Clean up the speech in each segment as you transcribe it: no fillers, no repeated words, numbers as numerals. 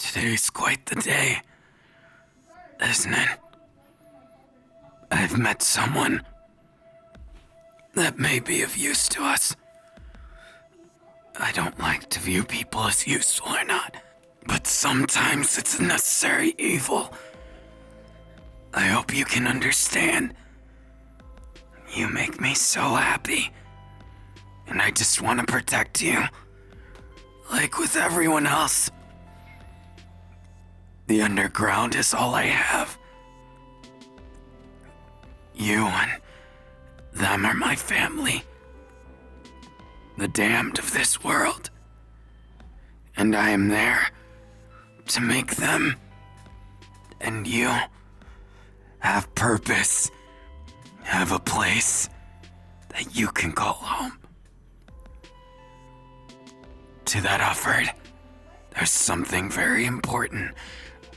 Today's quite the day, isn't it? I've met someone that may be of use to us. I don't like to view people as useful or not, but sometimes it's a necessary evil. I hope you can understand. You make me so happy, and I just want to protect you, like with everyone else. The underground is all I have. You and them are my family, the damned of this world, and I am there to make them and you have purpose, have a place that you can call home. To that effort, there's something very important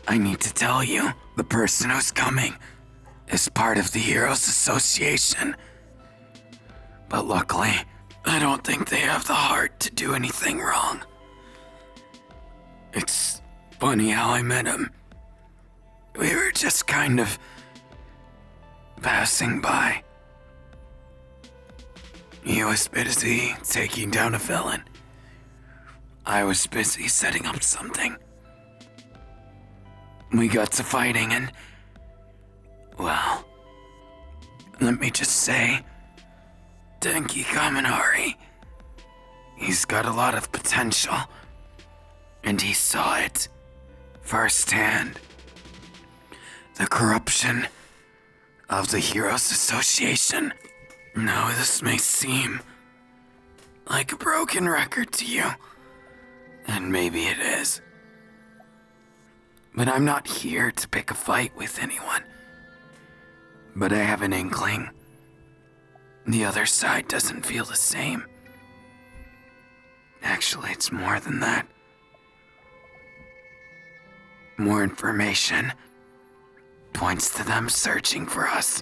I need to tell you. The person who's coming is part of the Heroes Association. But luckily, I don't think they have the heart to do anything wrong. It's funny how I met him. We were just kind of passing by. He was busy taking down a villain. I was busy setting up something. We got to fighting and, well, let me just say, Denki Kaminari, he's got a lot of potential, and he saw it firsthand. The corruption of the Heroes Association. Now this may seem like a broken record to you, and maybe it is. But I'm not here to pick a fight with anyone. But I have an inkling the other side doesn't feel the same. Actually, it's more than that. More information points to them searching for us,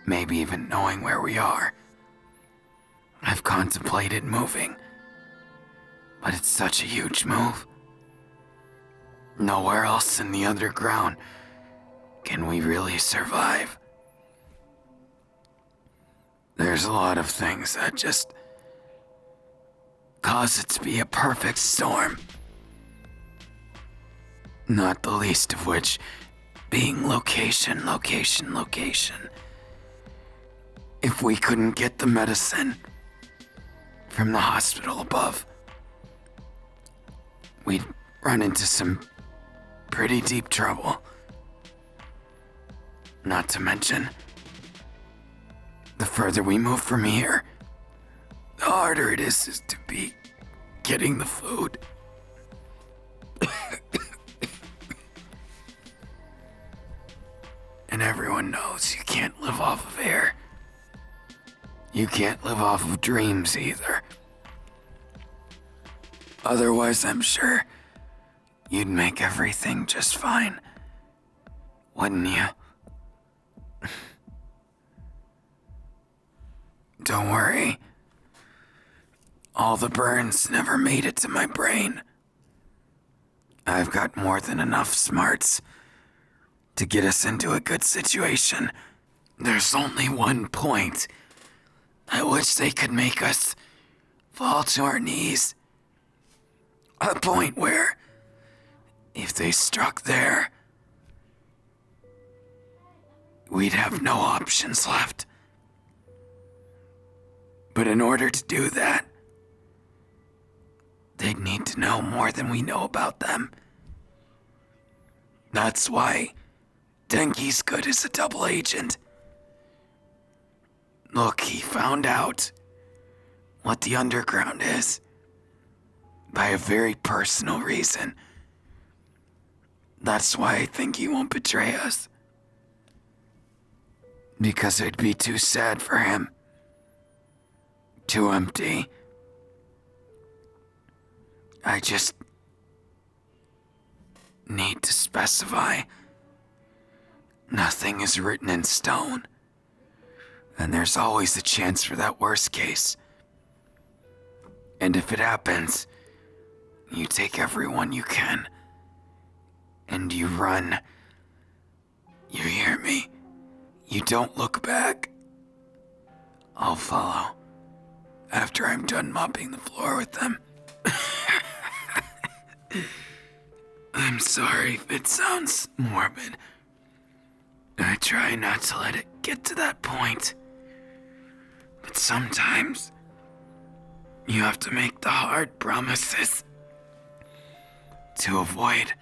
maybe even knowing where we are. I've contemplated moving, but it's such a huge move. Nowhere else in the underground can we really survive. There's a lot of things that just cause it to be a perfect storm. Not the least of which being location. If we couldn't get the medicine from the hospital above, we'd run into some pretty deep trouble. Not to mention, the further we move from here, the harder it is to be getting the food. And everyone knows you can't live off of air. You can't live off of dreams either. Otherwise, I'm sure you'd make everything just fine, wouldn't you? Don't worry. All the burns never made it to my brain. I've got more than enough smarts to get us into a good situation. There's only one point at which they could make us fall to our knees. A point where, if they struck there, we'd have no options left. But in order to do that, they'd need to know more than we know about them. That's why Denki's good as a double agent. Look, he found out what the underground is by a very personal reason. That's why I think he won't betray us. Because it'd be too sad for him. Too empty. I just need to specify. Nothing is written in stone. And there's always a chance for that worst case. And if it happens, you take everyone you can. and you run. You hear me? You don't look back. I'll follow after I'm done mopping the floor with them. I'm sorry if it sounds morbid. I try not to let it get to that point. But sometimes, you have to make the hard promises to avoid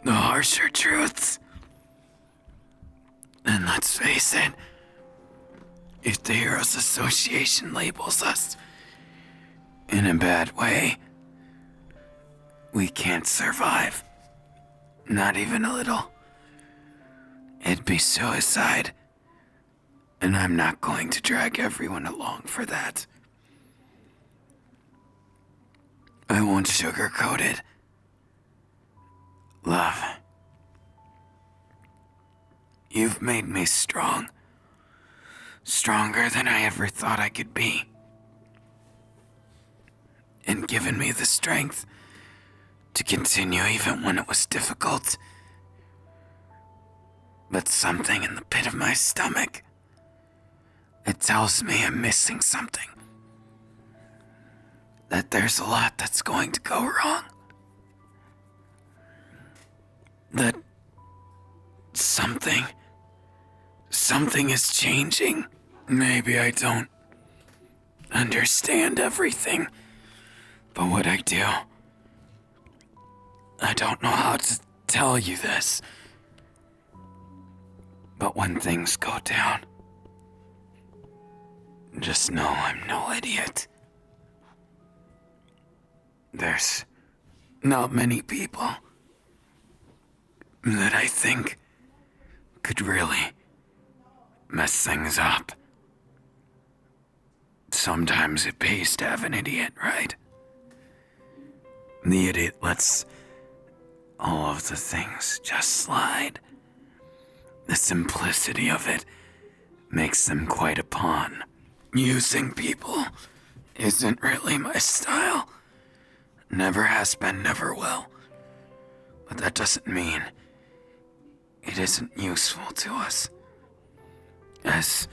the harsher truths. And let's face it, if the Heroes Association labels us in a bad way, we can't survive. Not even a little. It'd be suicide. And I'm not going to drag everyone along for that. I won't sugarcoat it. Love, you've made me strong. Stronger than I ever thought I could be. And given me the strength to continue even when it was difficult. But something in the pit of my stomach, it tells me I'm missing something. That there's a lot that's going to go wrong. That something is changing. Maybe I don't understand everything, but what I do, I don't know how to tell you this. But when things go down, just know I'm no idiot. There's not many people that I think could really mess things up. Sometimes it pays to have an idiot, right? The idiot lets all of the things just slide. The simplicity of it makes them quite a pawn. Using people isn't really my style. Never has been, never will. But that doesn't mean it isn't useful to us. As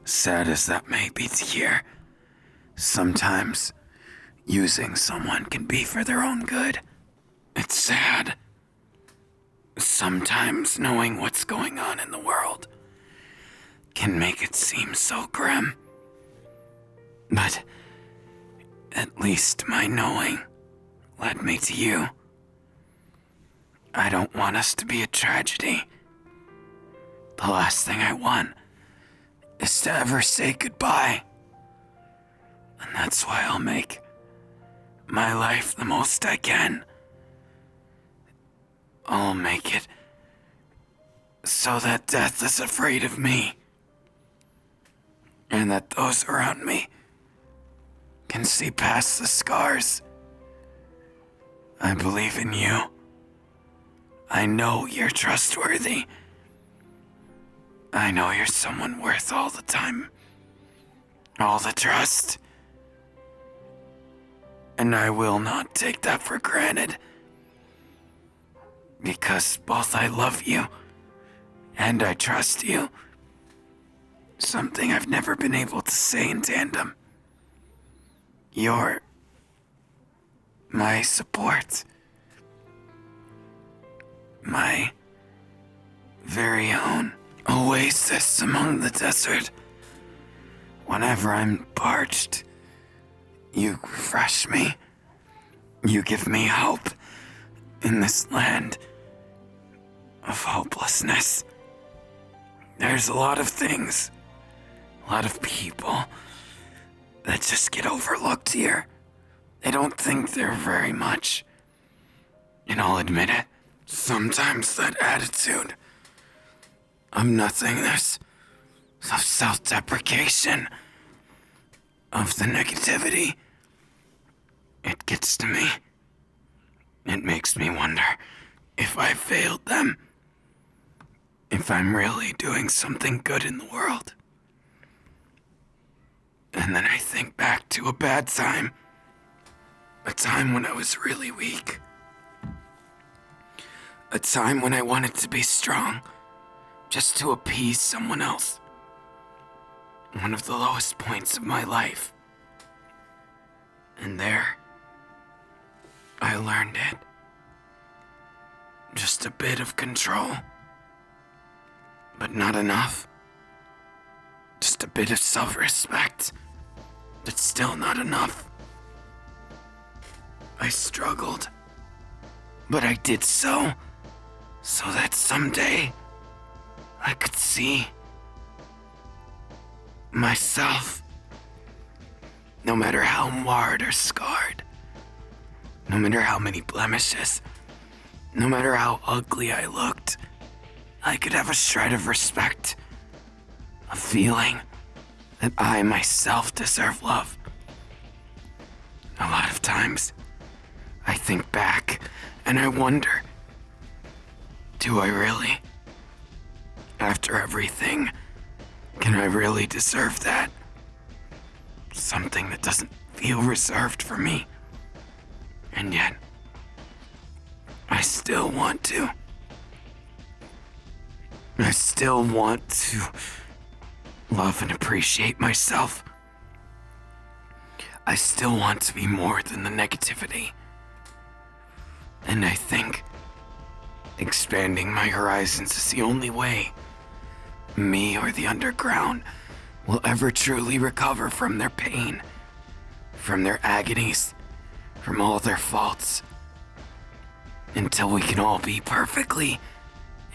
sad as that may be to hear, sometimes using someone can be for their own good. It's sad. Sometimes knowing what's going on in the world can make it seem so grim. But at least my knowing led me to you. I don't want us to be a tragedy. The last thing I want is to ever say goodbye. And that's why I'll make my life the most I can. I'll make it so that death is afraid of me. And that those around me can see past the scars. I believe in you. I know you're trustworthy. I know you're someone worth all the time, all the trust. And I will not take that for granted. Because both I love you and I trust you. Something I've never been able to say in tandem. You're my support. My very own oasis among the desert. Whenever I'm parched, you refresh me. You give me hope in this land of hopelessness. There's a lot of things, a lot of people that just get overlooked here. They don't think they're very much. And I'll admit it, sometimes that attitude of nothingness, of self-deprecation, of the negativity, it gets to me. It makes me wonder if I failed them, if I'm really doing something good in the world. And then I think back to a bad time, a time when I was really weak, A time when I wanted to be strong, just to appease someone else. One of the lowest points of my life. And there, I learned it. Just a bit of control. But not enough. Just a bit of self-respect, but still not enough. I struggled, but I did so that someday I could see myself, no matter how marred or scarred, no matter how many blemishes, no matter how ugly I looked, I could have a shred of respect, a feeling that I myself deserve love. A lot of times, I think back and I wonder, do I really? After everything, can I really deserve that? Something that doesn't feel reserved for me. And yet, I still want to. I still want to love and appreciate myself. I still want to be more than the negativity. And I think expanding my horizons is the only way me or the underground will ever truly recover from their pain, from their agonies, from all their faults, until we can all be perfectly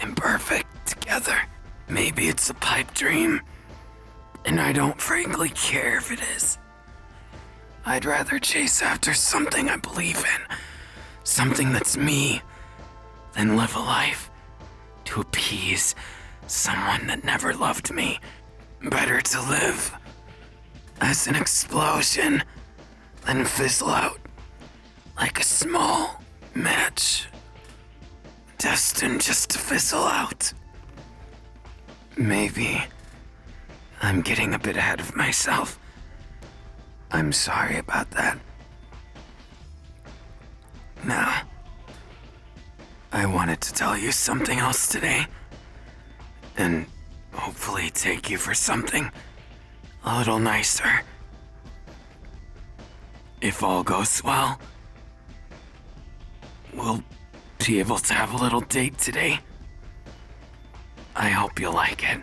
imperfect together. Maybe it's a pipe dream, and I don't frankly care if it is. I'd rather chase after something I believe in, something that's me, than live a life to appease someone that never loved me. Better to live as an explosion than fizzle out like a small match, destined just to fizzle out. Maybe I'm getting a bit ahead of myself. I'm sorry about that. Now, I wanted to tell you something else today, and hopefully take you for something a little nicer. If all goes well, we'll be able to have a little date today. I hope you'll like it,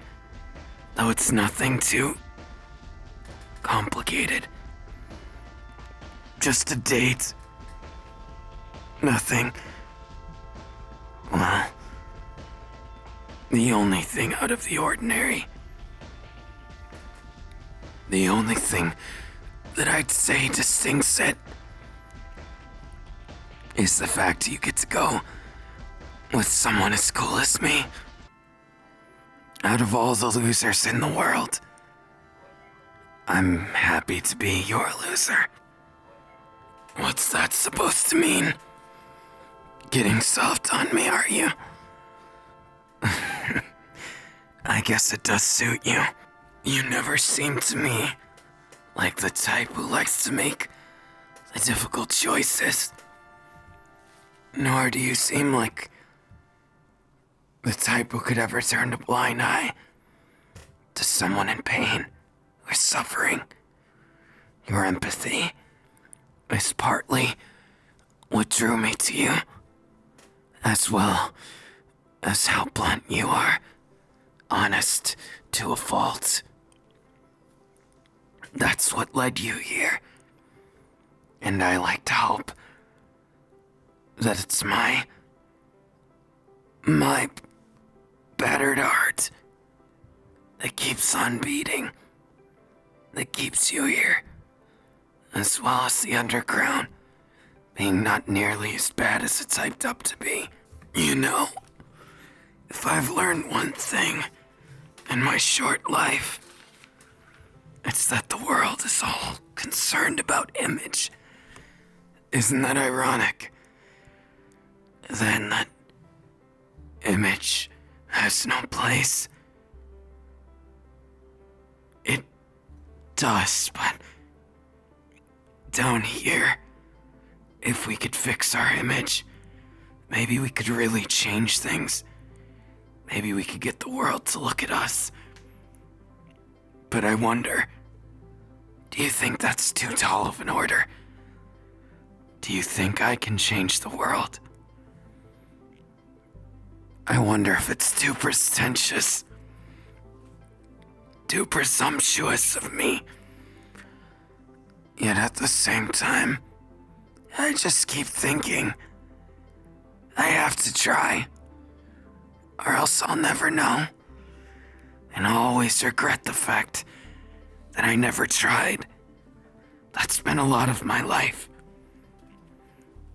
though it's nothing too complicated. Just a date. Nothing. Well, the only thing out of the ordinary. The only thing that I'd say distincts it is the fact you get to go with someone as cool as me. Out of all the losers in the world, I'm happy to be your loser. What's that supposed to mean? Getting soft on me, are you? I guess it does suit you. You never seem to me like the type who likes to make the difficult choices. Nor do you seem like the type who could ever turn a blind eye to someone in pain or suffering. Your empathy is partly what drew me to you, as well as how blunt you are, honest to a fault. That's what led you here, and I like to hope that it's my battered heart that keeps on beating, that keeps you here, as well as the underground being not nearly as bad as it's hyped up to be. You know, if I've learned one thing in my short life, it's that the world is all concerned about image. Isn't that ironic? Then that image has no place. It does, but down here, if we could fix our image, maybe we could really change things. Maybe we could get the world to look at us. But I wonder, do you think that's too tall of an order? Do you think I can change the world? I wonder if it's too pretentious, too presumptuous of me. Yet at the same time, I just keep thinking, I have to try, or else I'll never know. And I'll always regret the fact that I never tried. That's been a lot of my life.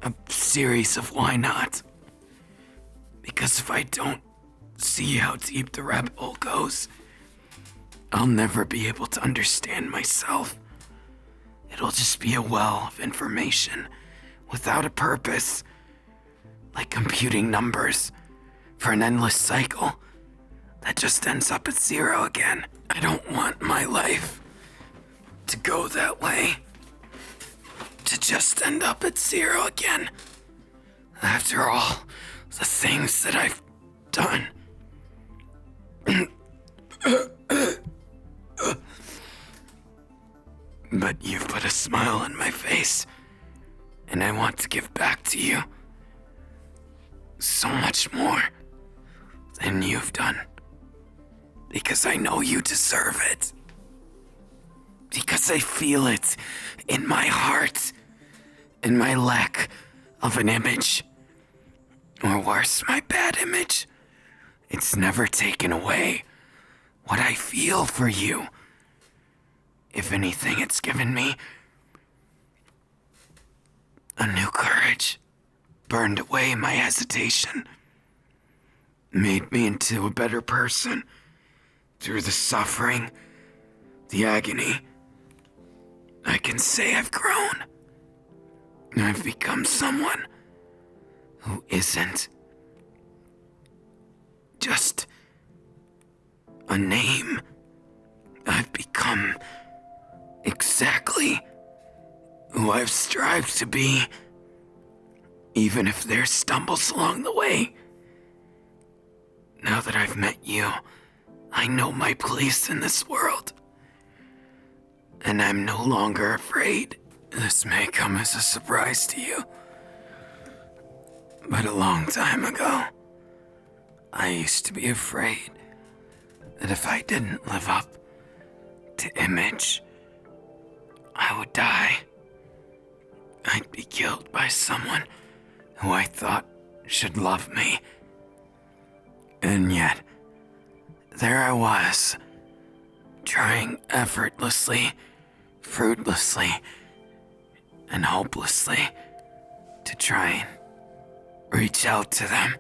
A series of why not. Because if I don't see how deep the rabbit hole goes, I'll never be able to understand myself. It'll just be a well of information without a purpose, like computing numbers for an endless cycle that just ends up at zero again. I don't want my life to go that way, to just end up at zero again. After all the things that I've done. But you've put a smile on my face, and I want to give back to you so much more than you've done. Because I know you deserve it. Because I feel it in my heart, in my lack of an image. Or worse, my bad image. It's never taken away what I feel for you. If anything, it's given me a new courage, burned away my hesitation, made me into a better person through the suffering, the agony. I can say I've grown. I've become someone who isn't just a name. I've become exactly who I've strived to be, even if there's stumbles along the way. Now that I've met you, I know my place in this world, and I'm no longer afraid. This may come as a surprise to you, but a long time ago, I used to be afraid that if I didn't live up to image, I would die. I'd be killed by someone who I thought should love me. And yet, there I was, trying effortlessly, fruitlessly, and hopelessly to try and reach out to them,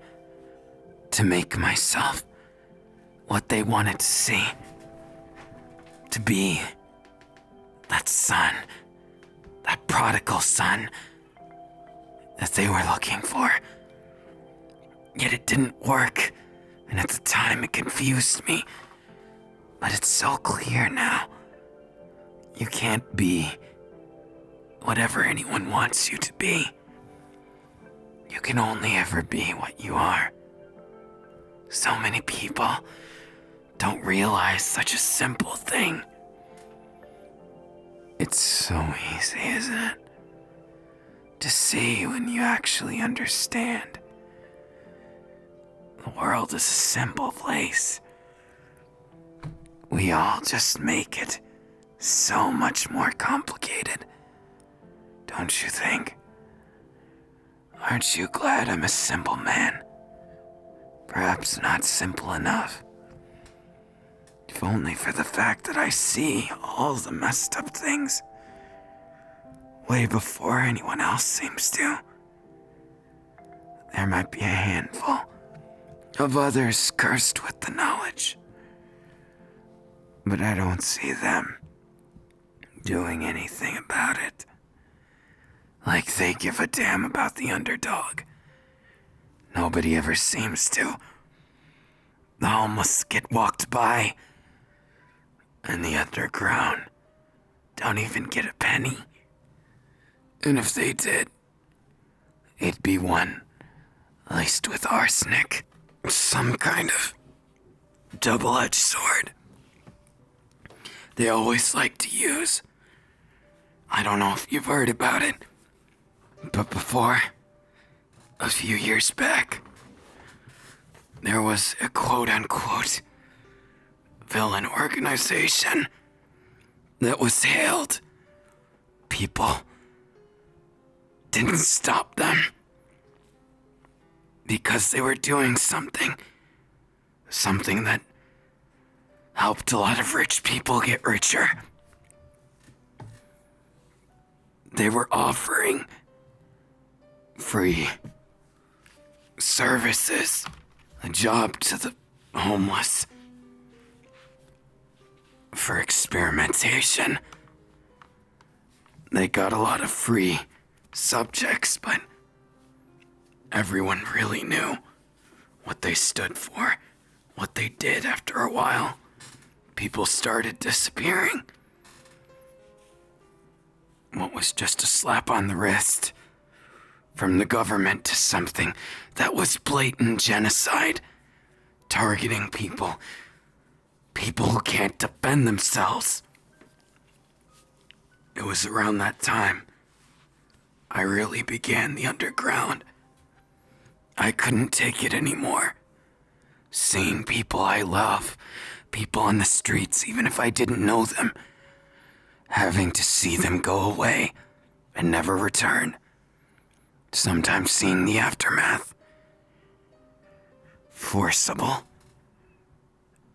to make myself what they wanted to see, to be that son, that prodigal son that they were looking for. Yet it didn't work, and at the time it confused me. But it's so clear now. You can't be whatever anyone wants you to be. You can only ever be what you are. So many people don't realize such a simple thing. It's so easy, isn't it? To see when you actually understand. The world is a simple place. We all just make it so much more complicated. Don't you think? Aren't you glad I'm a simple man? Perhaps not simple enough. If only for the fact that I see all the messed up things way before anyone else seems to. There might be a handful of others cursed with the knowledge, but I don't see them doing anything about it. Like they give a damn about the underdog. Nobody ever seems to. The homeless get walked by, and the underground don't even get a penny. And if they did, it'd be one laced with arsenic. Some kind of double-edged sword they always like to use. I don't know if you've heard about it, but before, a few years back, there was a quote-unquote villain organization that was hailed. People didn't stop them because they were doing something that helped a lot of rich people get richer. They were offering free services, a job to the homeless for experimentation. They got a lot of free subjects, but everyone really knew what they stood for, what they did. After a while, people started disappearing. What was just a slap on the wrist from the government to something that was blatant genocide, targeting people who can't defend themselves. It was around that time I really began the underground. I couldn't take it anymore. Seeing people I love, people on the streets, even if I didn't know them, having to see them go away and never return. Sometimes seeing the aftermath. Forcible.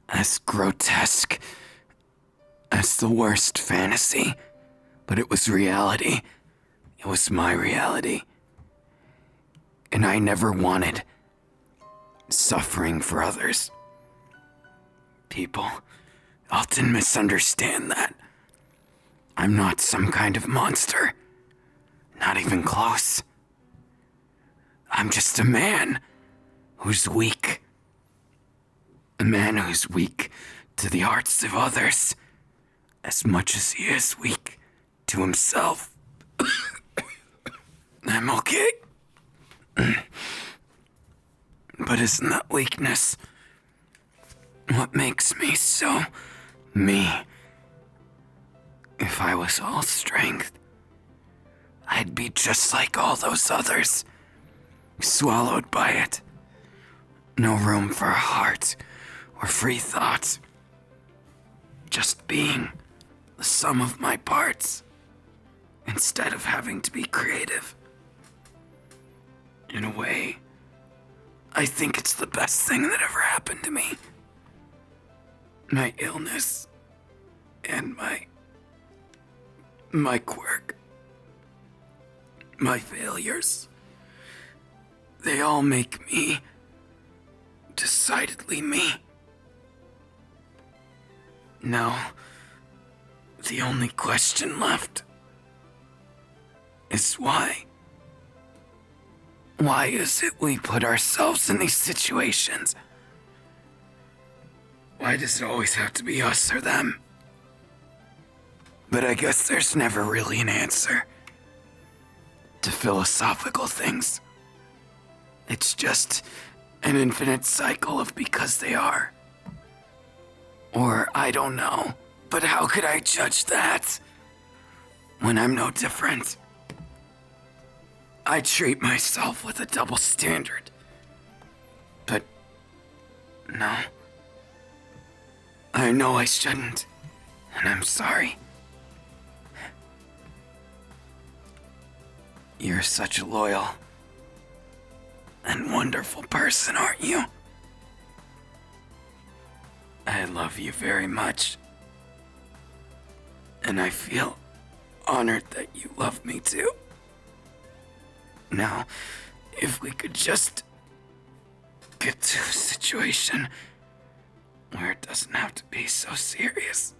As grotesque as the worst fantasy. But it was reality. It was my reality. And I never wanted suffering for others. People often misunderstand that. I'm not some kind of monster. Not even close. I'm just a man who's weak. A man who's weak to the hearts of others as much as he is weak to himself. I'm okay. But isn't that weakness what makes me so me? If I was all strength, I'd be just like all those others, swallowed by it. No room for a heart or free thoughts. Just being the sum of my parts, instead of having to be creative. In a way, I think it's the best thing that ever happened to me. My illness and my quirk, my failures, they all make me decidedly me. Now, the only question left is why? Why is it we put ourselves in these situations? Why does it always have to be us or them? But I guess there's never really an answer to philosophical things. It's just an infinite cycle of because they are. Or I don't know, but how could I judge that when I'm no different? I treat myself with a double standard. But no, I know I shouldn't, and I'm sorry. You're such a loyal and wonderful person, aren't you? I love you very much. And I feel honored that you love me too. Now, if we could just get to a situation where it doesn't have to be so serious.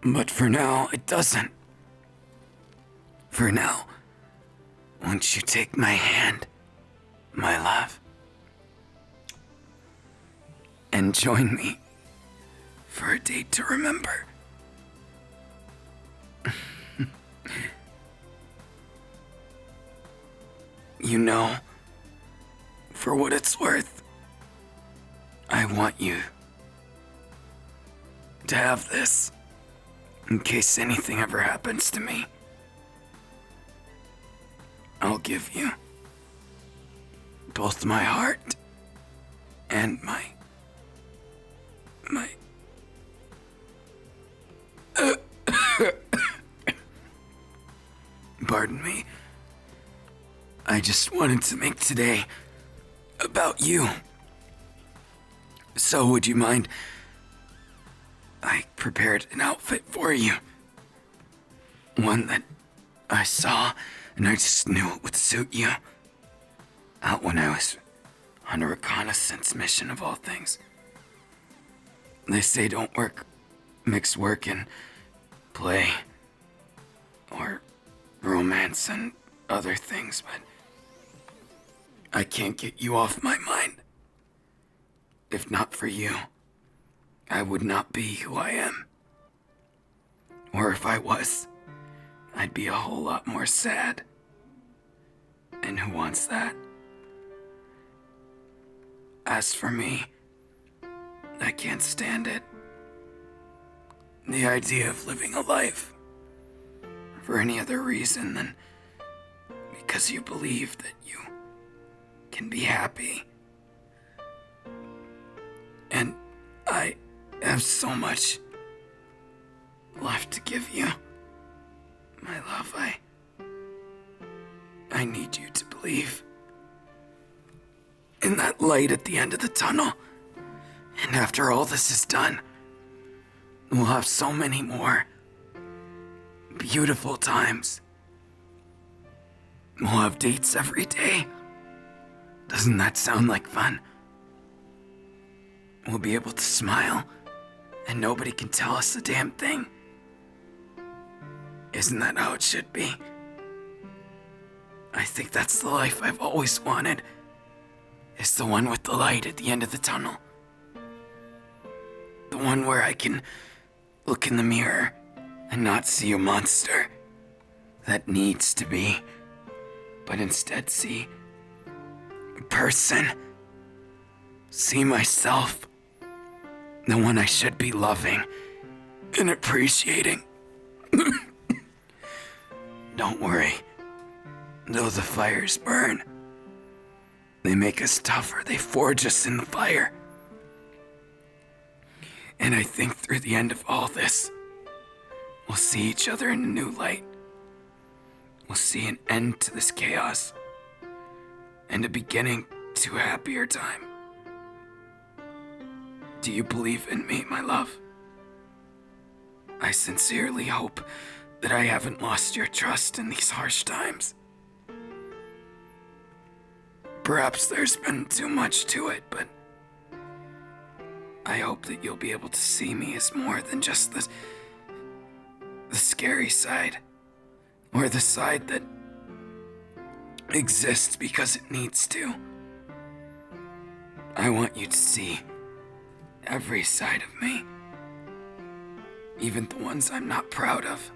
But for now, it doesn't. For now, won't you take my hand, my love, and join me for a date to remember? You know, for what it's worth, I want you to have this in case anything ever happens to me. I'll give you both my heart and my pardon me. I just wanted to make today about you. So would you mind? I prepared an outfit for you. One that I saw and I just knew it would suit you. Out when I was on a reconnaissance mission of all things. They say don't mix work and play or romance and other things, but I can't get you off my mind. If not for you, I would not be who I am. Or if I was, I'd be a whole lot more sad. And who wants that? As for me, I can't stand it. The idea of living a life for any other reason than because you believe that you can be happy. And I have so much left to give you. My love, I need you to believe in that light at the end of the tunnel. And after all this is done, we'll have so many more beautiful times. We'll have dates every day. Doesn't that sound like fun? We'll be able to smile, and nobody can tell us a damn thing. Isn't that how it should be? I think that's the life I've always wanted. It's the one with the light at the end of the tunnel. The one where I can look in the mirror and not see a monster that needs to be, but instead see a person. See myself, the one I should be loving and appreciating. Don't worry, though the fires burn, they make us tougher, they forge us in the fire. And I think through the end of all this, we'll see each other in a new light. We'll see an end to this chaos and a beginning to a happier time. Do you believe in me, my love? I sincerely hope that I haven't lost your trust in these harsh times. Perhaps there's been too much to it, but I hope that you'll be able to see me as more than just the scary side, or the side that exists because it needs to. I want you to see every side of me, even the ones I'm not proud of.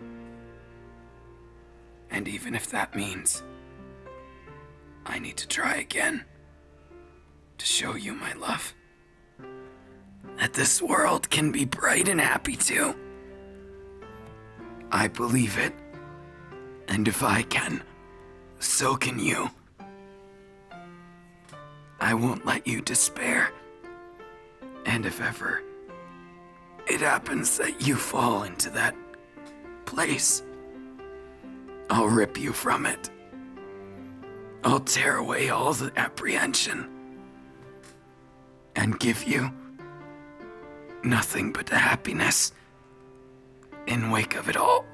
And even if that means I need to try again to show you my love, that this world can be bright and happy too. I believe it, and if I can, so can you. I won't let you despair, and if ever it happens that you fall into that place, I'll rip you from it. I'll tear away all the apprehension and give you nothing but the happiness in wake of it all.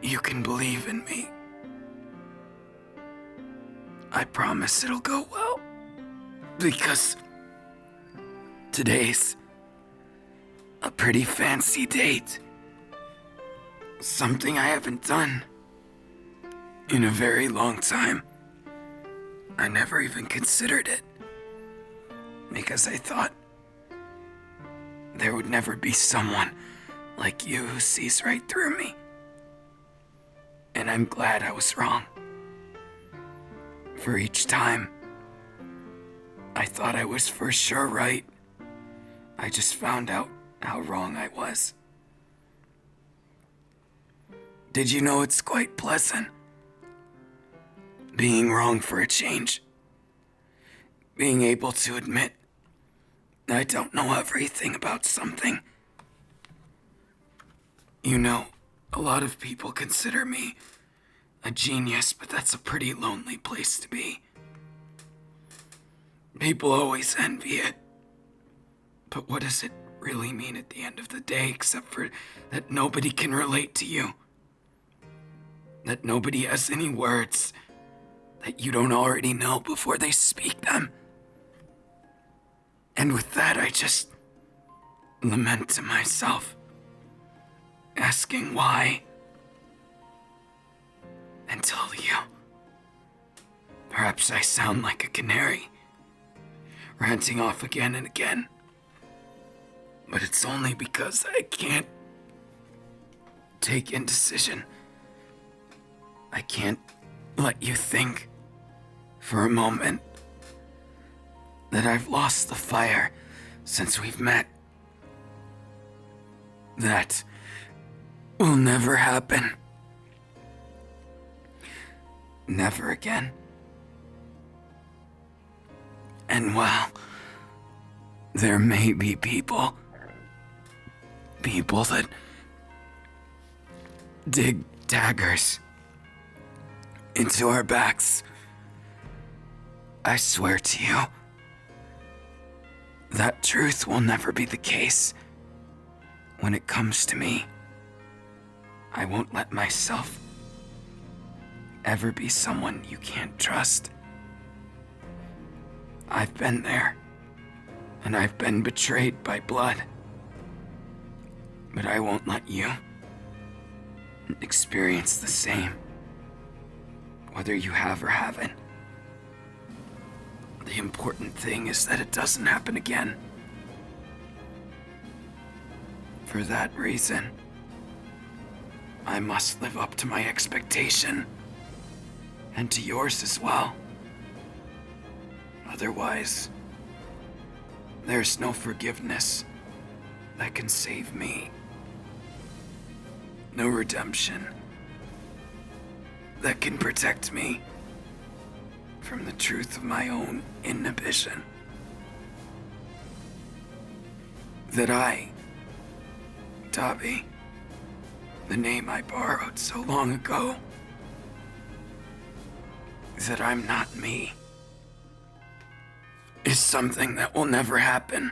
You can believe in me. I promise it'll go well. Because today's a pretty fancy date. Something I haven't done in a very long time. I never even considered it, because I thought there would never be someone like you who sees right through me. And I'm glad I was wrong. For each time I thought I was for sure right, I just found out how wrong I was. Did you know it's quite pleasant? Being wrong for a change. Being able to admit I don't know everything about something. You know, a lot of people consider me a genius, but that's a pretty lonely place to be. People always envy it. But what does it really mean at the end of the day, except for that nobody can relate to you? That nobody has any words that you don't already know before they speak them. And with that, I just lament to myself, asking why, and tell you. Perhaps I sound like a canary, ranting off again and again. But it's only because I can't take indecision. I can't let you think for a moment that I've lost the fire since we've met. That will never happen. Never again. And while there may be people that dig daggers into our backs, I swear to you, that truth will never be the case. When it comes to me, I won't let myself ever be someone you can't trust. I've been there, and I've been betrayed by blood. But I won't let you experience the same, whether you have or haven't. The important thing is that it doesn't happen again. For that reason, I must live up to my expectation, and to yours as well. Otherwise, there's no forgiveness that can save me. No redemption that can protect me from the truth of my own inhibition. That I, Dabi, the name I borrowed so long ago, that I'm not me, is something that will never happen.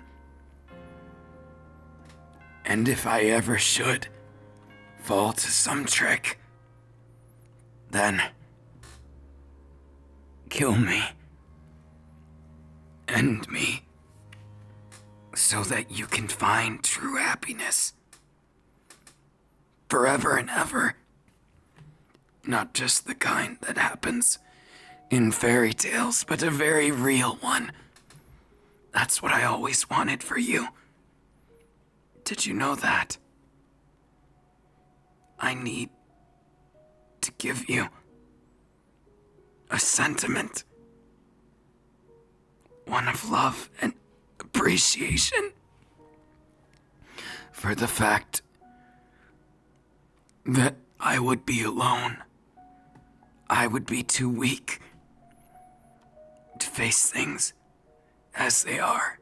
And if I ever should fall to some trick, then kill me. End me. So that you can find true happiness. Forever and ever. Not just the kind that happens in fairy tales, but a very real one. That's what I always wanted for you. Did you know that? I need to give you a sentiment. One of love and appreciation for the fact that I would be alone. I would be too weak to face things as they are.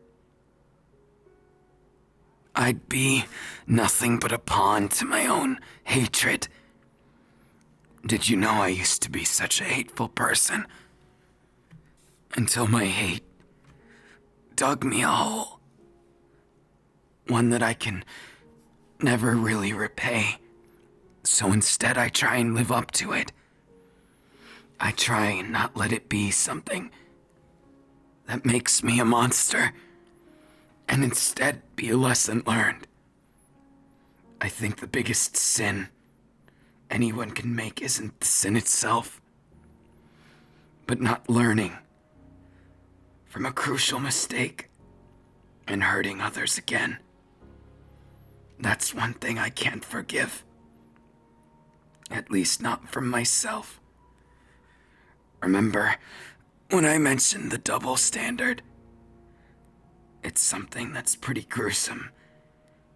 I'd be nothing but a pawn to my own hatred. Did you know I used to be such a hateful person? Until my hate dug me a hole. One that I can never really repay. So instead I try and live up to it. I try and not let it be something that makes me a monster, and instead be a lesson learned. I think the biggest sin anyone can make isn't the sin itself, but not learning from a crucial mistake and hurting others again. That's one thing I can't forgive. At At least not from myself. Remember when I mentioned the double standard? It's something that's pretty gruesome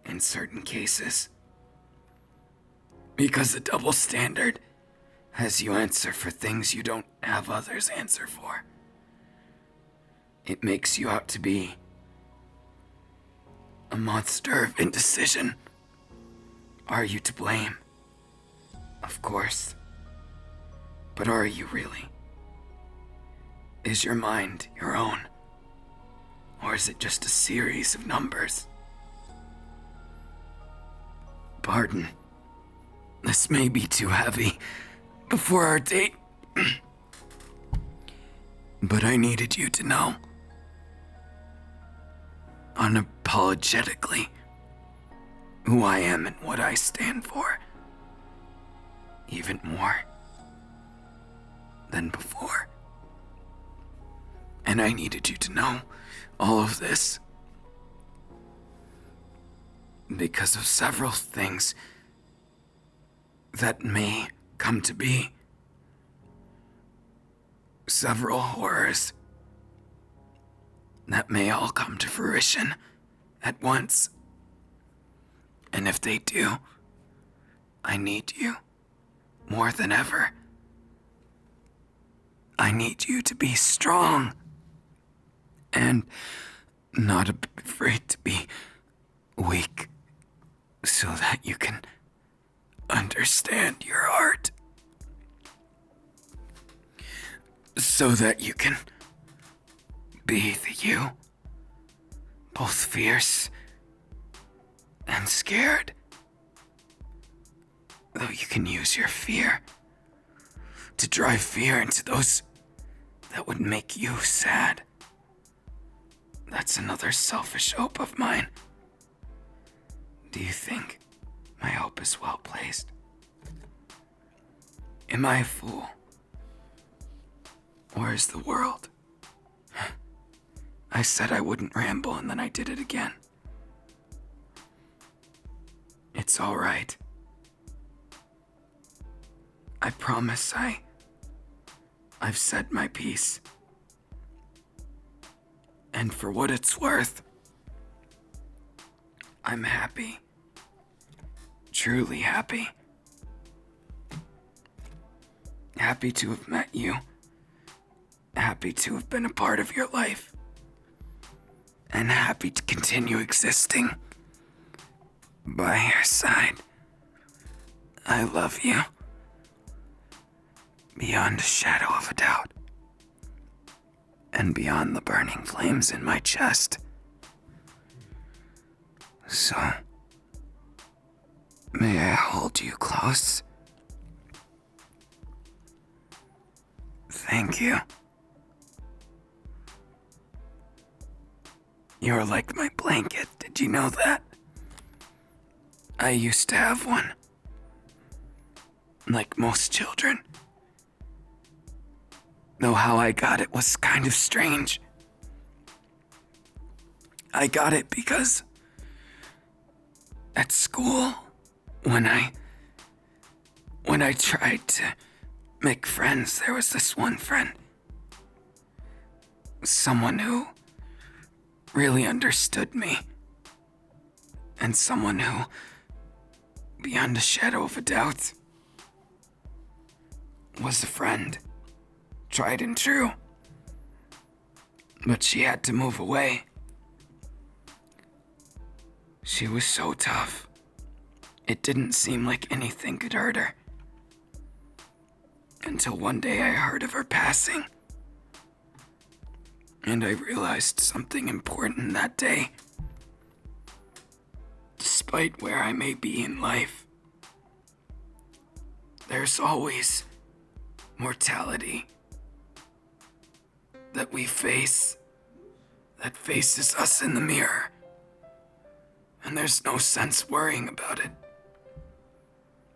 in certain cases. Because the double standard has you answer for things you don't have others answer for. It makes you out to be a monster of indecision. Are you to blame? Of course. But are you really? Is your mind your own? Or is it just a series of numbers? Pardon. This may be too heavy before our date. But I needed you to know, unapologetically, who I am and what I stand for. Even more than before. And I needed you to know all of this because of several things that may come to be. Several horrors that may all come to fruition at once. And if they do, I need you more than ever. I need you to be strong and not afraid to be weak so that you can understand your heart. So that you can be the you, both fierce and scared. Though you can use your fear to drive fear into those that would make you sad. That's another selfish hope of mine. Do you think my hope is well placed? Am I a fool? Or is the world? I said I wouldn't ramble and then I did it again. It's all right. I promise I've said my piece. And for what it's worth, I'm happy. Truly happy. Happy to have met you. Happy to have been a part of your life. And happy to continue existing by your side. I love you. Beyond a shadow of a doubt. And beyond the burning flames in my chest. So, may I hold you close? Thank you. You're like my blanket, did you know that? I used to have one. Like most children. Though how I got it was kind of strange. I got it because at school, when I tried to make friends, there was this one friend. Someone who really understood me. And someone who, beyond a shadow of a doubt, was a friend. Tried and true. But she had to move away. She was so tough. It didn't seem like anything could hurt her. Until one day I heard of her passing. And I realized something important that day. Despite where I may be in life, there's always mortality that we face, that faces us in the mirror. And there's no sense worrying about it.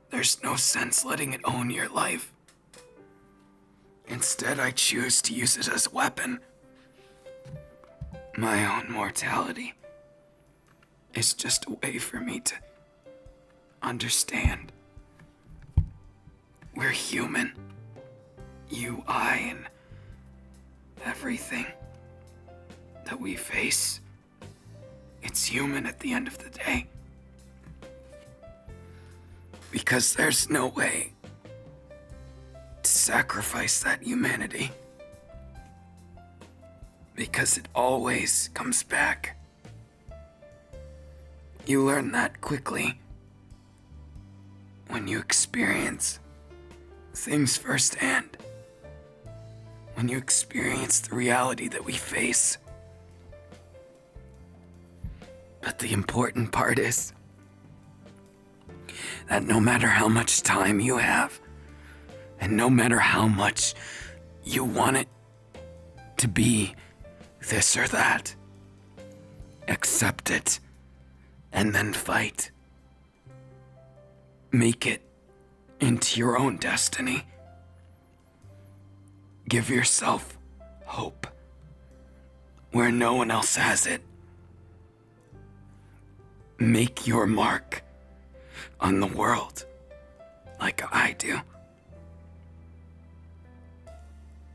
There's no sense letting it own your life. Instead, I choose to use it as a weapon. My own mortality is just a way for me to understand We're human. You, I, and everything that we face. It's human at the end of the day. Because there's no way to sacrifice that humanity. Because it always comes back. You learn that quickly when you experience things firsthand. When you experience the reality that we face. But the important part is that no matter how much time you have, and no matter how much you want it to be this or that, accept it and then fight. Make it into your own destiny. Give yourself hope where no one else has it. Make your mark on the world like I do.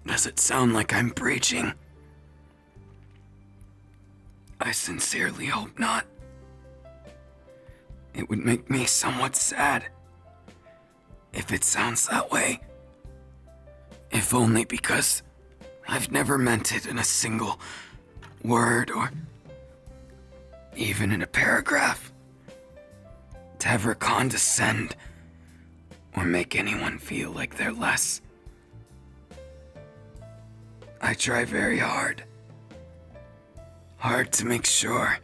Does it sound like I'm preaching? I sincerely hope not. It would make me somewhat sad if it sounds that way. If only because I've never meant it in a single word or even in a paragraph to ever condescend or make anyone feel like they're less. I try very hard to make sure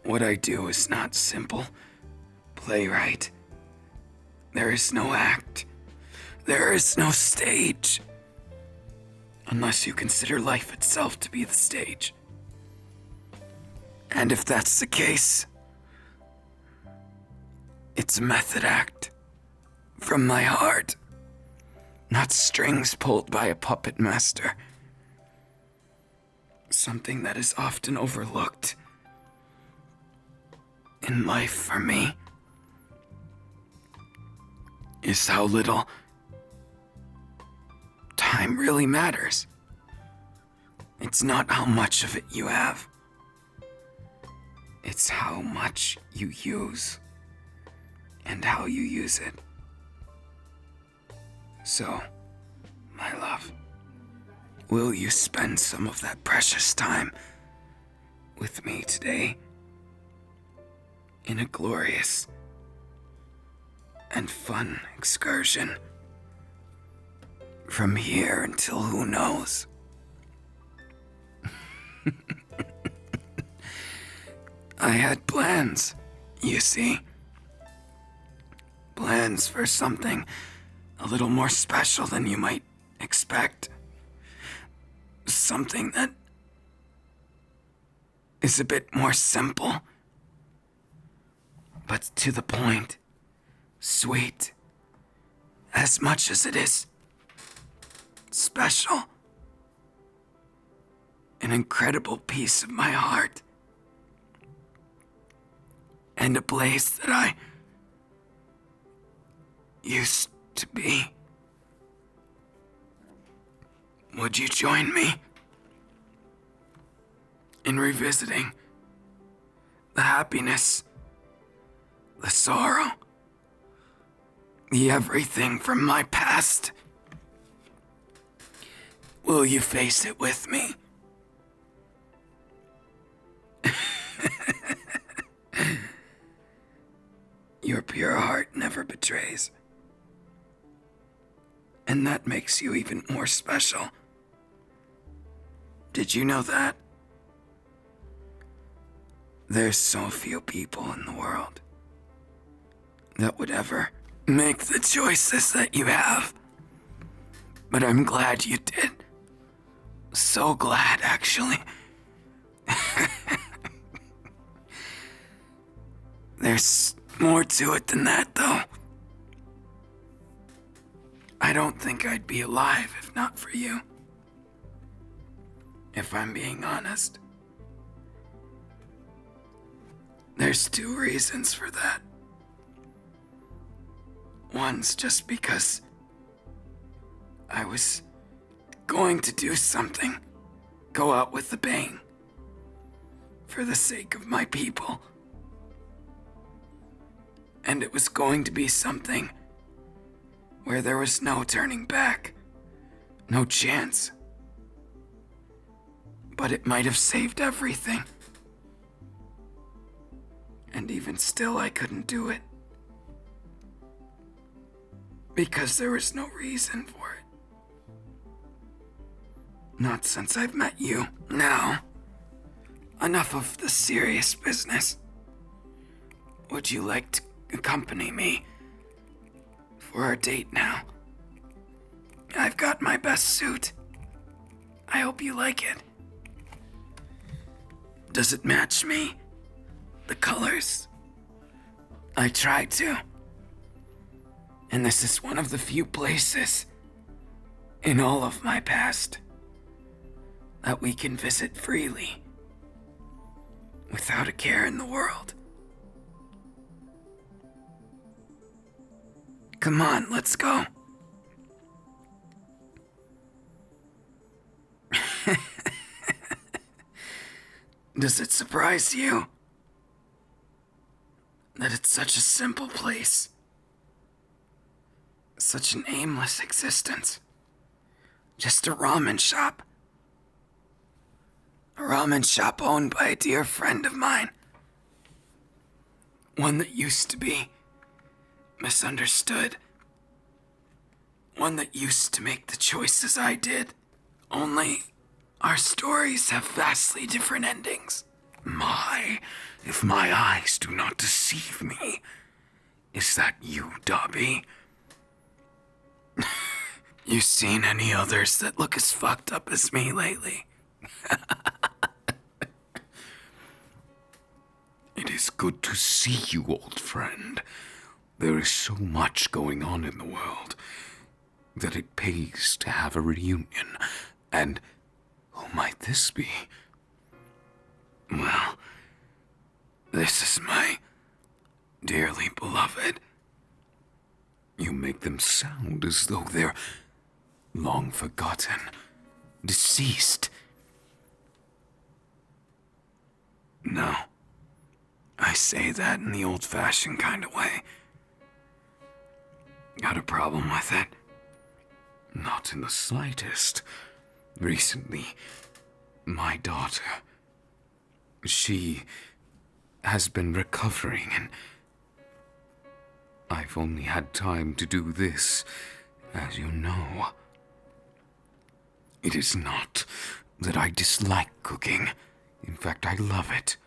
what I do is not simple playwright. There is no act. There is no stage. Unless you consider life itself to be the stage. And if that's the case, it's a method act from my heart, not strings pulled by a puppet master. Something that is often overlooked in life for me is how little time really matters. It's not how much of it you have. It's how much you use and how you use it. So, my love, will you spend some of that precious time with me today in a glorious and fun excursion from here until who knows? I had plans, you see. Plans for something a little more special than you might expect. Something that is a bit more simple, but to the point, sweet, as much as it is special. An incredible piece of my heart. And a place that I used to be. Would you join me in revisiting the happiness, the sorrow, the everything from my past? Will you face it with me? Your pure heart never betrays. And that makes you even more special. Did you know that? There's so few people in the world that would ever make the choices that you have. But I'm glad you did. So glad, actually. There's more to it than that, though. I don't think I'd be alive if not for you. If I'm being honest. There's two reasons for that. Once just because I was going to do something, go out with a bang, for the sake of my people. And it was going to be something where there was no turning back, no chance. But it might have saved everything. And even still, I couldn't do it. Because there was no reason for it. Not since I've met you. Now, enough of the serious business. Would you like to accompany me for our date now? I've got my best suit. I hope you like it. Does it match me? The colors? I try to. And this is one of the few places in all of my past that we can visit freely without a care in the world. Come on, let's go. Does it surprise you that it's such a simple place? Such an aimless existence. Just a ramen shop. A ramen shop owned by a dear friend of mine. One that used to be misunderstood. One that used to make the choices I did. Only our stories have vastly different endings. If my eyes do not deceive me, is that you, Dabi? You seen any others that look as fucked up as me lately? It is good to see you, old friend. There is so much going on in the world that it pays to have a reunion. And who might this be? Well, this is my dearly beloved. You make them sound as though they're long forgotten, deceased. No, I say that in the old-fashioned kind of way. Got a problem with it? Not in the slightest. Recently, my daughter, she has been recovering, and I've only had time to do this, as you know. It is not that I dislike cooking. In fact, I love it.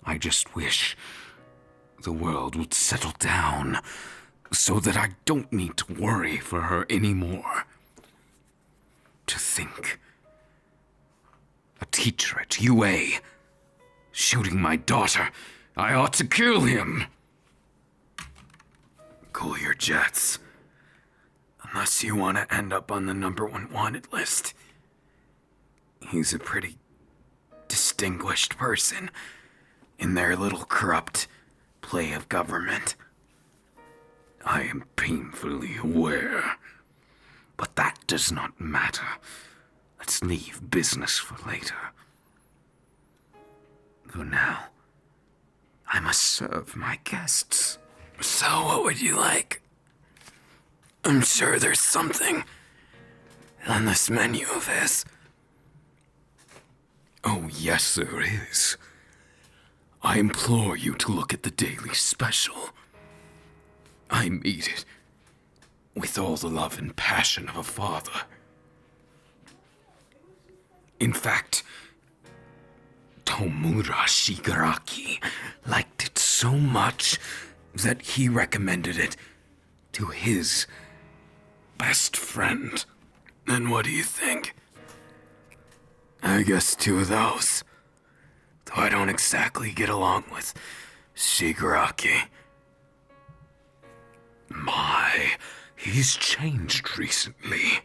I just wish the world would settle down so that I don't need to worry for her anymore. To think, a teacher at UA shooting my daughter. I ought to kill him. Cool your jets. Unless you want to end up on the #1 wanted list. He's a pretty distinguished person in their little corrupt play of government. I am painfully aware. But that does not matter. Let's leave business for later. For now, I must serve my guests. So what would you like? I'm sure there's something on this menu of his. Oh, yes, there is. I implore you to look at the daily special. I made it with all the love and passion of a father. In fact, Tomura Shigaraki liked it so much that he recommended it to his best friend. And what do you think? I guess 2 of those. Though I don't exactly get along with Shigaraki. He's changed recently.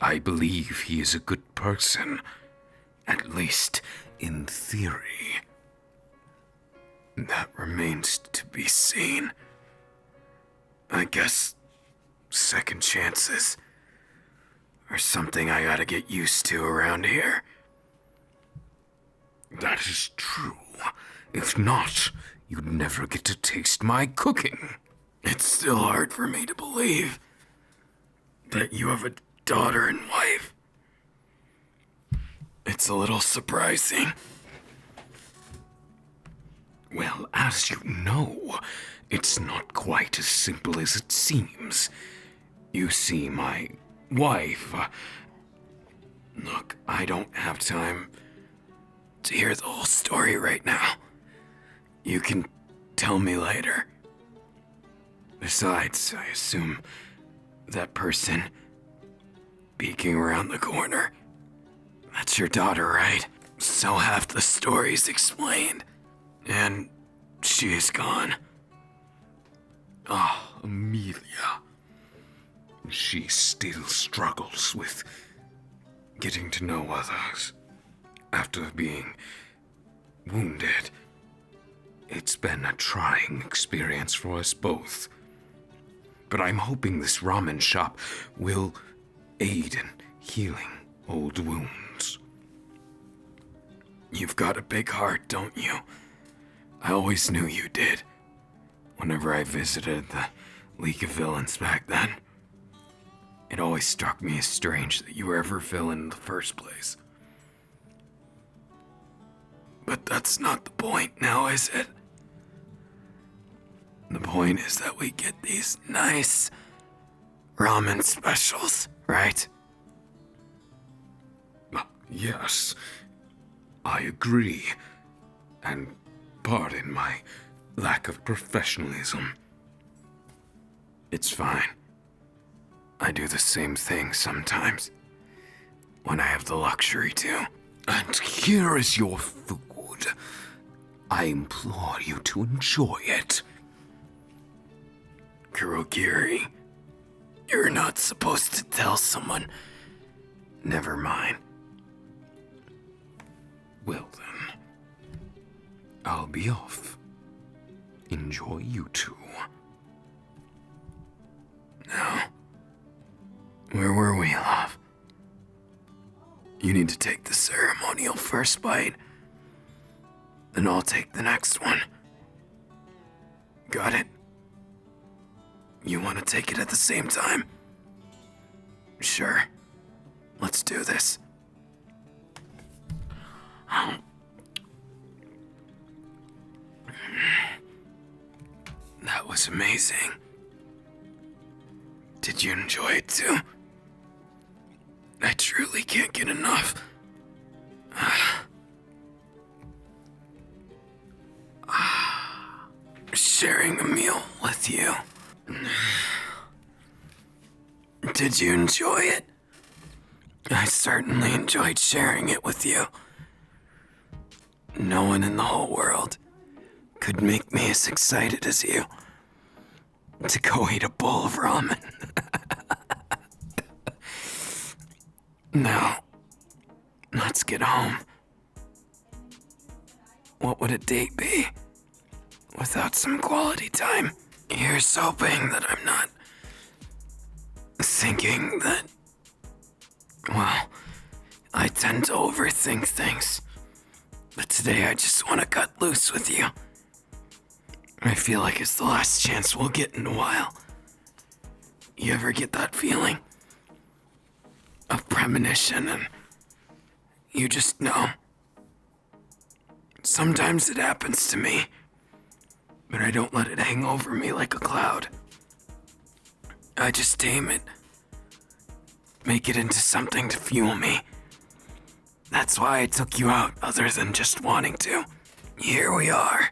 I believe he is a good person, at least in theory. That remains to be seen. I guess second chances are something I gotta get used to around here. That is true. If not, you'd never get to taste my cooking. It's still hard for me to believe that you have a daughter and wife. It's a little surprising. Well, as you know, it's not quite as simple as it seems. You see, my wife... Look, I don't have time to hear the whole story right now. You can tell me later. Besides, I assume that person peeking around the corner, that's your daughter, right? So half the story's explained, and she is gone. Ah, Amelia. She still struggles with getting to know others after being wounded. It's been a trying experience for us both. But I'm hoping this ramen shop will aid in healing old wounds. You've got a big heart, don't you? I always knew you did. Whenever I visited the League of Villains back then, it always struck me as strange that you were ever a villain in the first place. But that's not the point now, is it? The point is that we get these nice ramen specials, right? Yes, I agree. And pardon my lack of professionalism. It's fine. I do the same thing sometimes, when I have the luxury to. And here is your food. I implore you to enjoy it. Kurogiri, you're not supposed to tell someone. Never mind. Well then, I'll be off. Enjoy you two. Now, where were we, love? You need to take the ceremonial first bite, then I'll take the next one. Got it? You want to take it at the same time? Sure. Let's do this. That was amazing. Did you enjoy it too? I truly can't get enough. Sharing a meal with you. Did you enjoy it? I certainly enjoyed sharing it with you. No one in the whole world could make me as excited as you to go eat a bowl of ramen. Now, let's get home. What would a date be without some quality time? Here's hoping that I'm not thinking that, well, I tend to overthink things. But today I just want to cut loose with you. I feel like it's the last chance we'll get in a while. You ever get that feeling of premonition and you just know? Sometimes it happens to me, but I don't let it hang over me like a cloud. I just tame it. Make it into something to fuel me. That's why I took you out other than just wanting to. Here we are.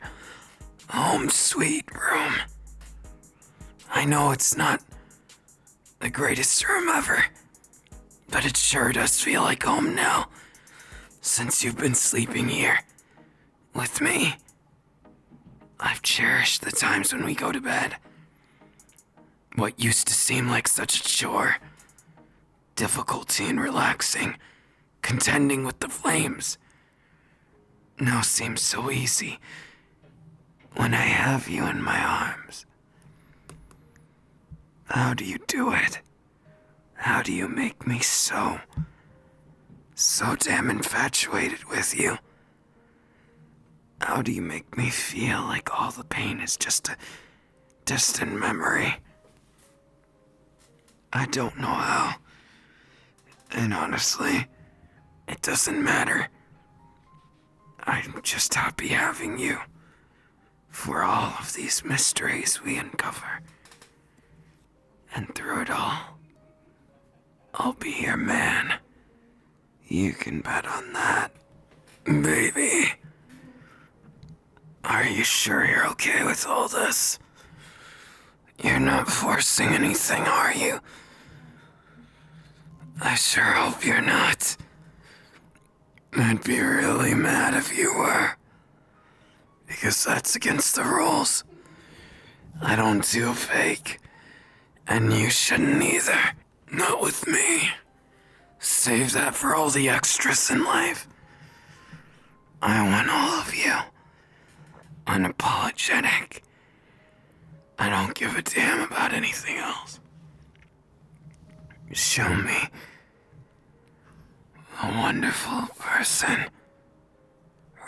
Home sweet room. I know it's not the greatest room ever, but it sure does feel like home now, since you've been sleeping here with me. I've cherished the times when we go to bed. What used to seem like such a chore, difficulty in relaxing, contending with the flames, now seems so easy when I have you in my arms. How do you do it? How do you make me so damn infatuated with you? How do you make me feel like all the pain is just a distant memory? I don't know how. And honestly, it doesn't matter. I'm just happy having you for all of these mysteries we uncover. And through it all, I'll be your man. You can bet on that. Baby, are you sure you're okay with all this? You're not forcing anything, are you? I sure hope you're not. I'd be really mad if you were. Because that's against the rules. I don't do fake. And you shouldn't either. Not with me. Save that for all the extras in life. I want all of you. Unapologetic. I don't give a damn about anything else. Show me a wonderful person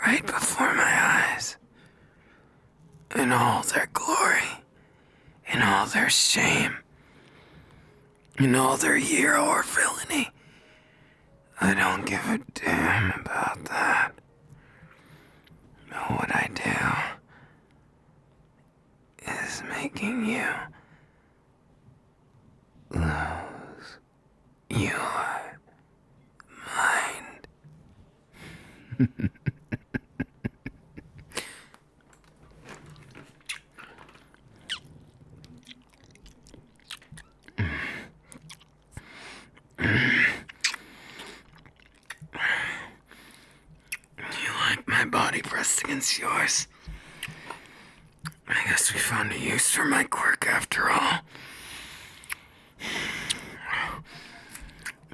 right before my eyes. In all their glory. In all their shame. In all their hero or villainy. I don't give a damn about that. What I do is making you lose your mind. My body pressed against yours. I guess we found a use for my quirk after all.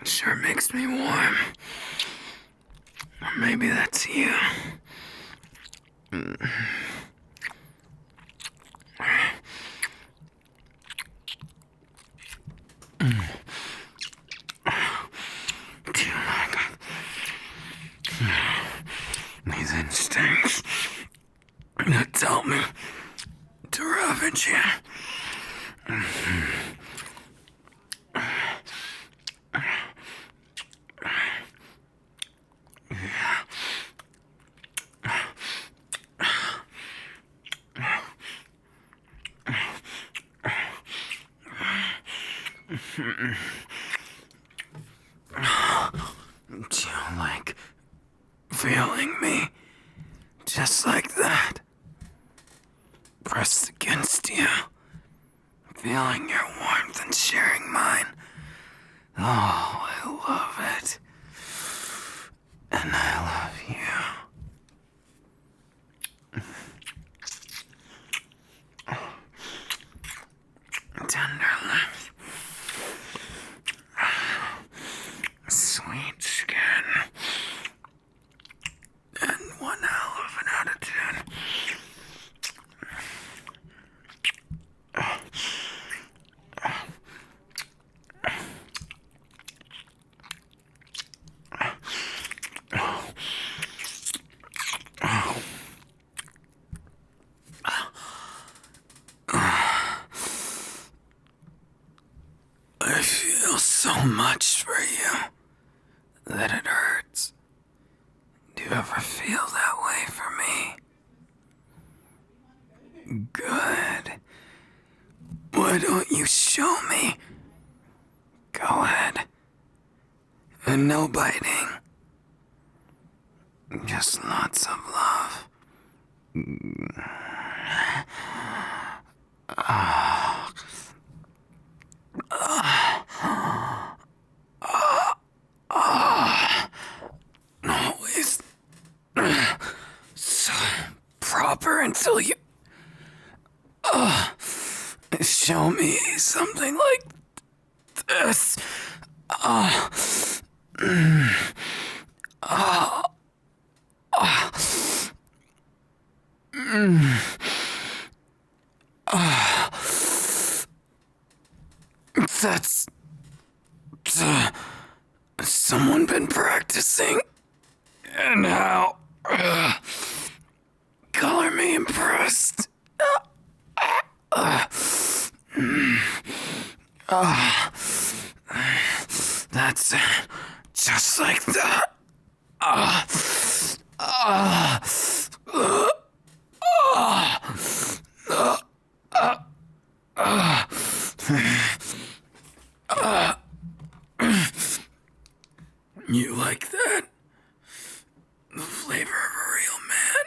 It sure makes me warm. Or maybe that's you. Do you like these instincts that tell me to ravage you? Do you like feeling me just like that? Pressed against you, feeling your warmth and sharing mine. Oh, I love it. And I love you. Tender lips. Sweet skin. And one hell of an attitude. I feel so much for you that it hurts. Do you ever feel that way for me? Good. Why don't you show me? Go ahead. And no biting. Just lots of love. Always so proper until you show me something like this. That's... someone been practicing? And how? Color me impressed. That's it. Just like that. You like that? The flavor of a real man?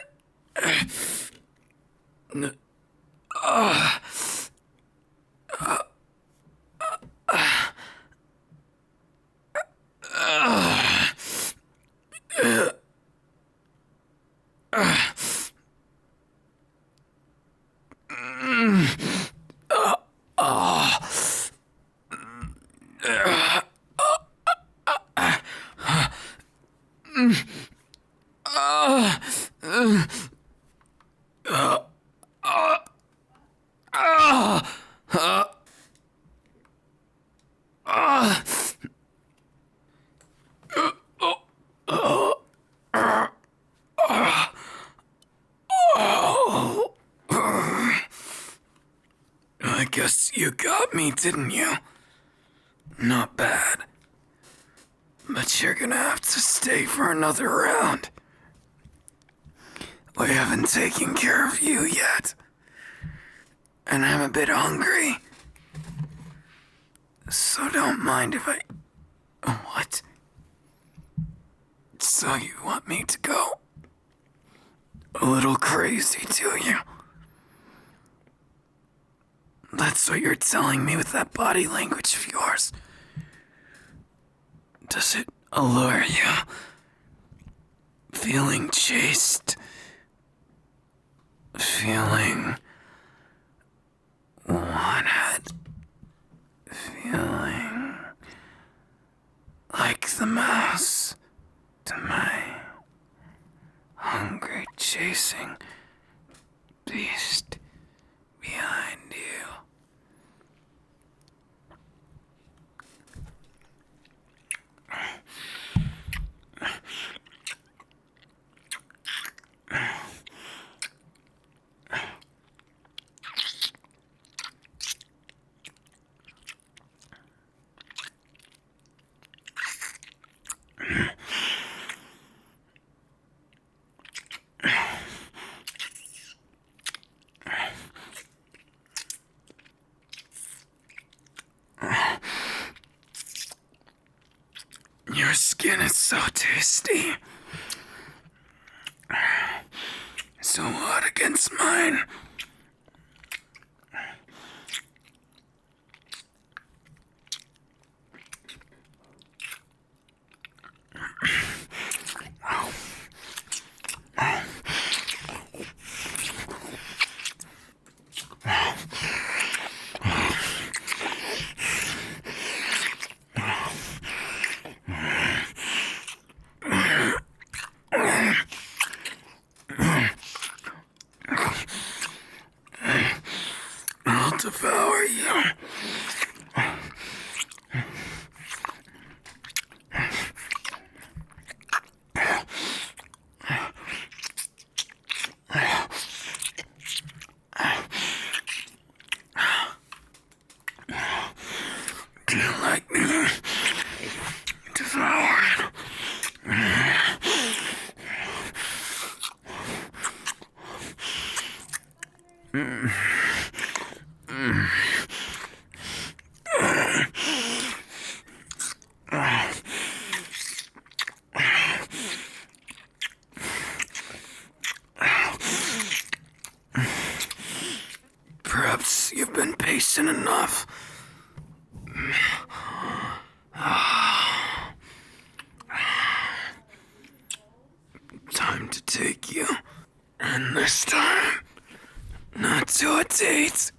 I guess you got me, didn't you? Not bad. But you're gonna have to stay for another round. We haven't taken care of you yet. And I'm a bit hungry. So don't mind if I... What? So you want me to go a little crazy, do you? That's what you're telling me with that body language of yours. Does it allure you? Feeling chased? Feeling wanted? Feeling like the mouse to my hungry chasing beast behind you. Your skin is so tasty. So hot against mine. I'll devour you. Do you like me devoured? Perhaps you've been patient enough. Time to take you. And this time, not to a date.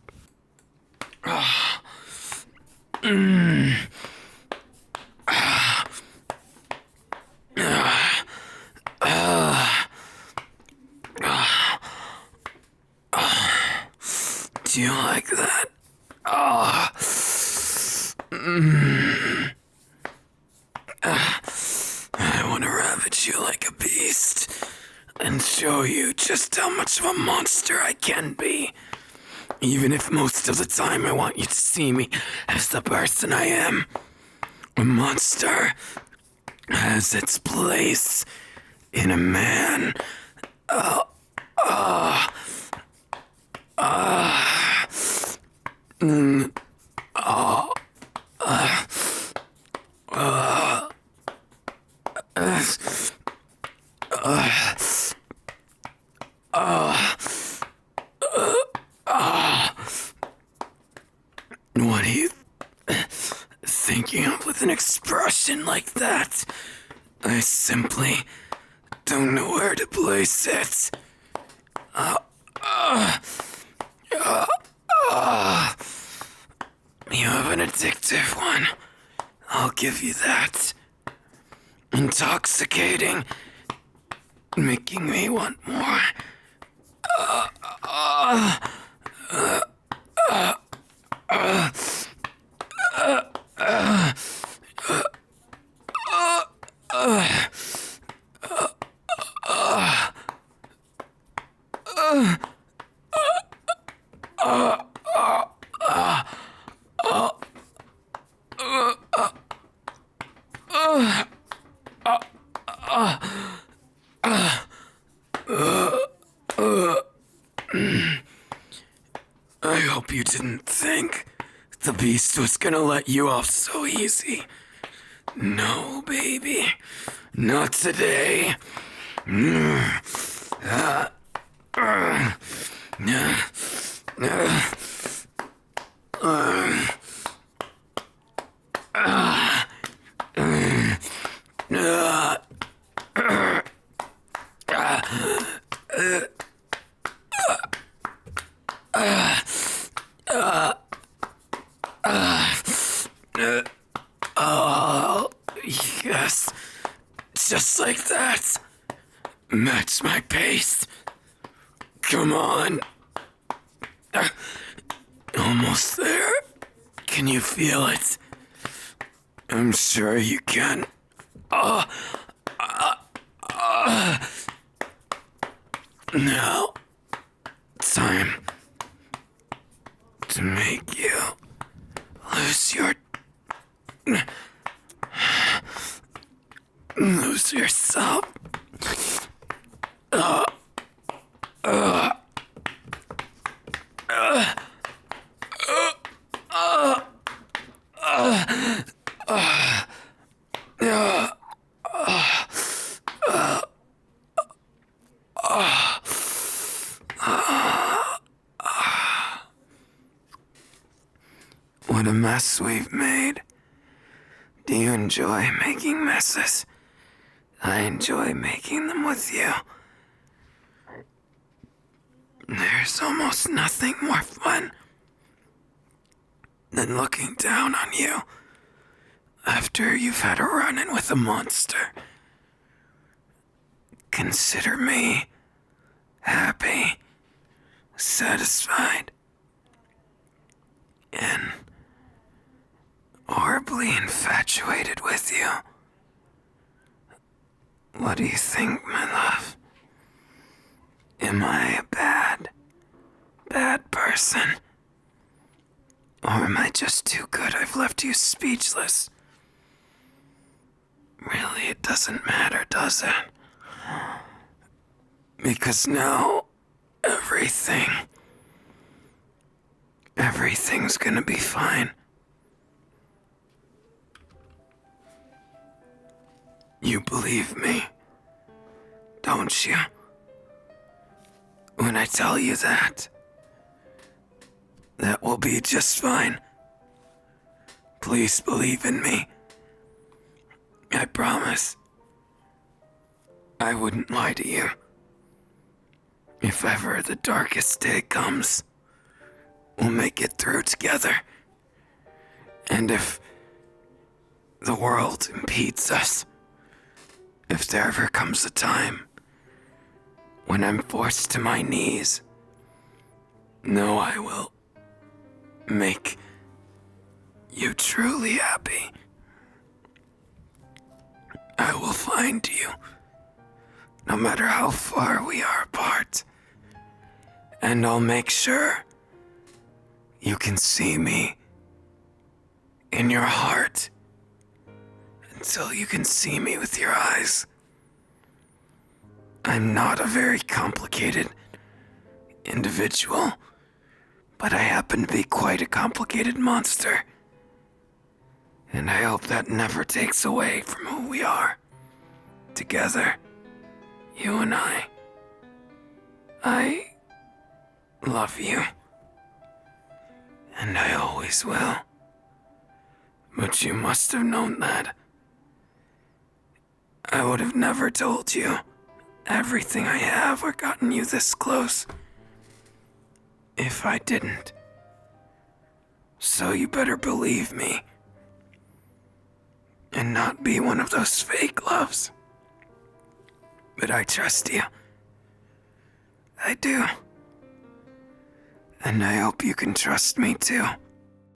Do you like that? I want to ravage you like a beast and show you just how much of a monster I can be. Even if most of the time I want you to see me as the person I am. A monster has its place in a man. What are you thinking of with an expression like that? I simply don't know where to place it. You have an addictive one. I'll give you that. Intoxicating. Making me want more. I hope you didn't think the beast was gonna let you off so easy. No, baby. Not today. Yes. Just like that. Match my pace. Come on. Almost there. Can you feel it? I'm sure you can. Now, time to make you lose yourself. What a mess we've made. Do you enjoy making messes? I enjoy making them with you. There's almost nothing more fun than looking down on you after you've had a run-in with a monster. Consider me happy, satisfied, and horribly infatuated with you. What do you think, my love? Am I a bad person? Or am I just too good I've left you speechless? Really, it doesn't matter, does it? Because now, everything's gonna be fine. You believe me, don't you? When I tell you that will be just fine. Please believe in me. I promise. I wouldn't lie to you. If ever the darkest day comes, we'll make it through together. And if the world impedes us, if there ever comes a time when I'm forced to my knees, know I will make you truly happy, I will find you, no matter how far we are apart. And I'll make sure you can see me in your heart until you can see me with your eyes. I'm not a very complicated individual, but I happen to be quite a complicated monster. And I hope that never takes away from who we are. Together, you and I. I love you. And I always will. But you must have known that. I would have never told you everything I have or gotten you this close if I didn't. So you better believe me and not be one of those fake loves. But I trust you. I do. And I hope you can trust me too.